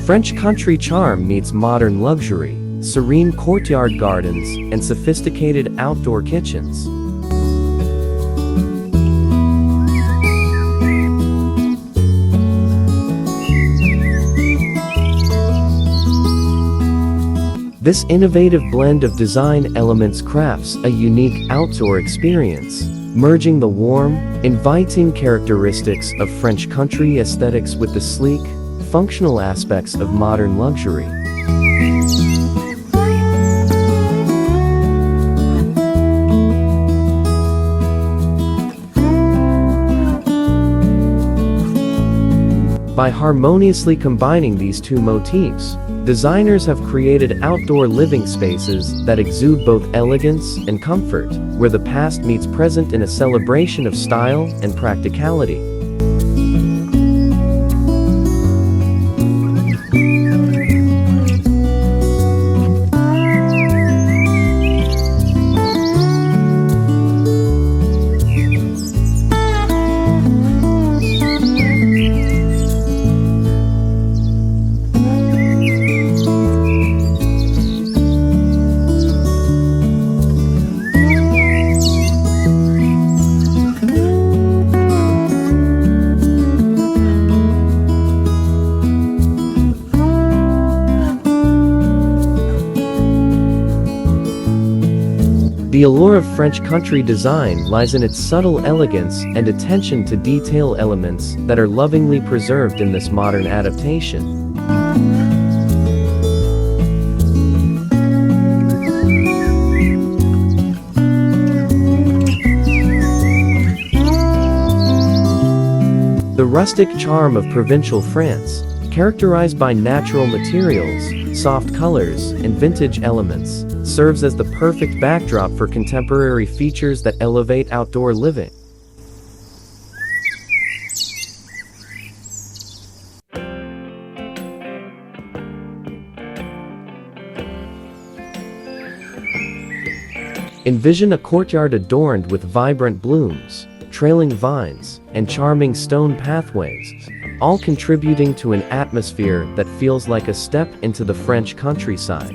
French country charm meets modern luxury, serene courtyard gardens, and sophisticated outdoor kitchens. This innovative blend of design elements crafts a unique outdoor experience, merging the warm, inviting characteristics of French country aesthetics with the sleek, functional aspects of modern luxury. By harmoniously combining these two motifs, designers have created outdoor living spaces that exude both elegance and comfort, where the past meets present in a celebration of style and practicality. The allure of French country design lies in its subtle elegance and attention to detail elements that are lovingly preserved in this modern adaptation. The rustic charm of Provincial France, characterized by natural materials, soft colors, and vintage elements, serves as the perfect backdrop for contemporary features that elevate outdoor living. Envision a courtyard adorned with vibrant blooms, trailing vines, and charming stone pathways, all contributing to an atmosphere that feels like a step into the French countryside.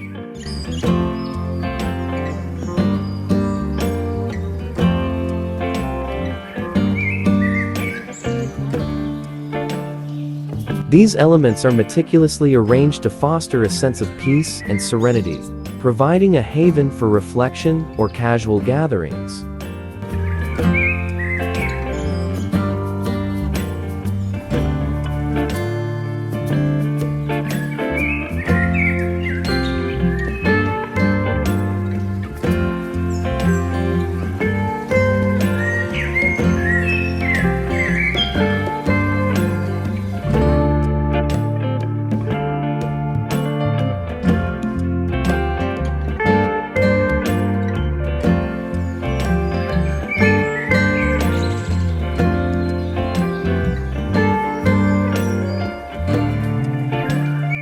These elements are meticulously arranged to foster a sense of peace and serenity, providing a haven for reflection or casual gatherings.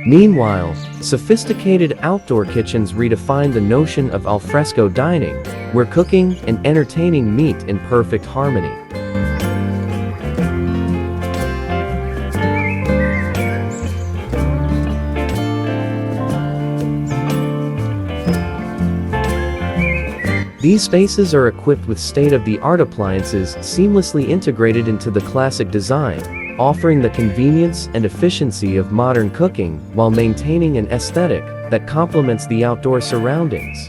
Meanwhile, sophisticated outdoor kitchens redefine the notion of al fresco dining, where cooking and entertaining meet in perfect harmony. These spaces are equipped with state-of-the-art appliances seamlessly integrated into the classic design, offering the convenience and efficiency of modern cooking while maintaining an aesthetic that complements the outdoor surroundings.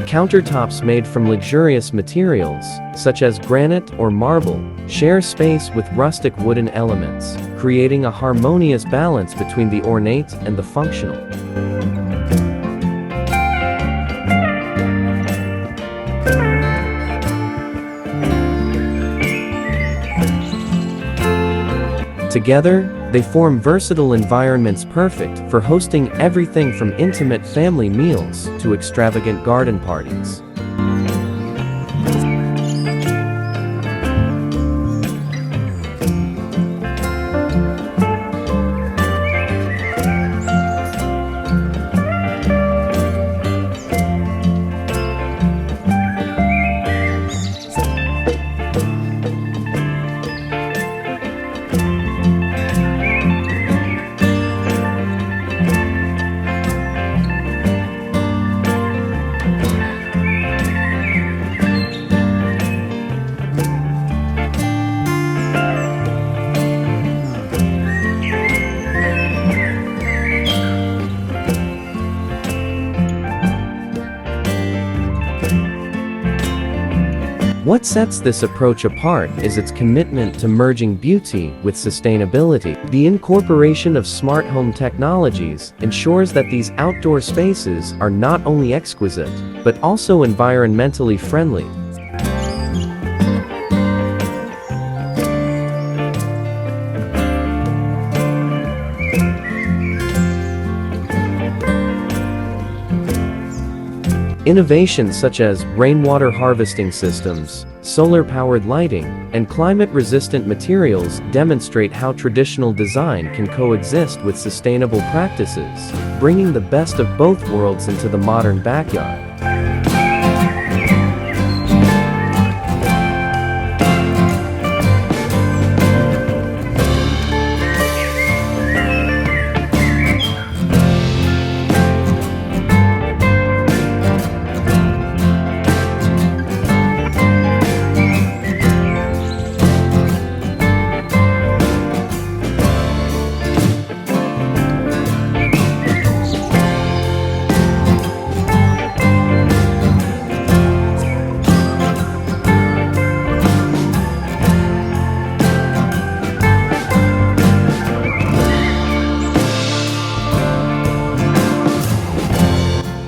Countertops made from luxurious materials, such as granite or marble, share space with rustic wooden elements, creating a harmonious balance between the ornate and the functional. Together, they form versatile environments perfect for hosting everything from intimate family meals to extravagant garden parties. What sets this approach apart is its commitment to merging beauty with sustainability. The incorporation of smart home technologies ensures that these outdoor spaces are not only exquisite, but also environmentally friendly. Innovations such as rainwater harvesting systems, solar-powered lighting, and climate-resistant materials demonstrate how traditional design can coexist with sustainable practices, bringing the best of both worlds into the modern backyard.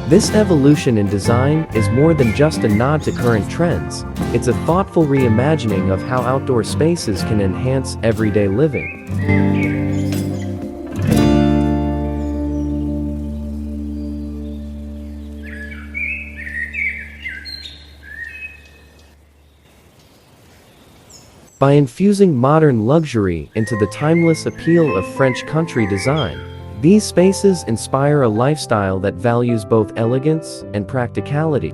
This evolution in design is more than just a nod to current trends, it's a thoughtful reimagining of how outdoor spaces can enhance everyday living. By infusing modern luxury into the timeless appeal of French country design, these spaces inspire a lifestyle that values both elegance and practicality.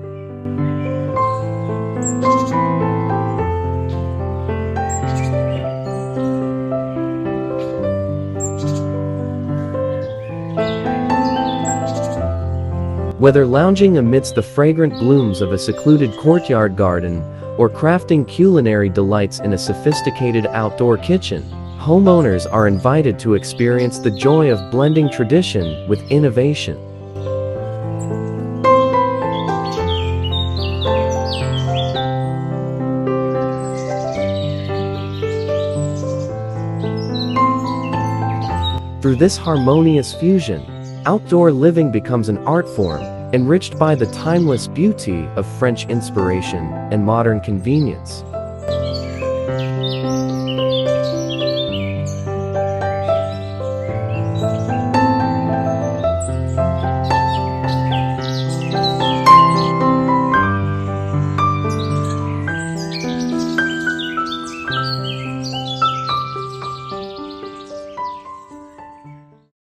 Whether lounging amidst the fragrant blooms of a secluded courtyard garden, or crafting culinary delights in a sophisticated outdoor kitchen, homeowners are invited to experience the joy of blending tradition with innovation. Through this harmonious fusion, outdoor living becomes an art form, enriched by the timeless beauty of French inspiration and modern convenience.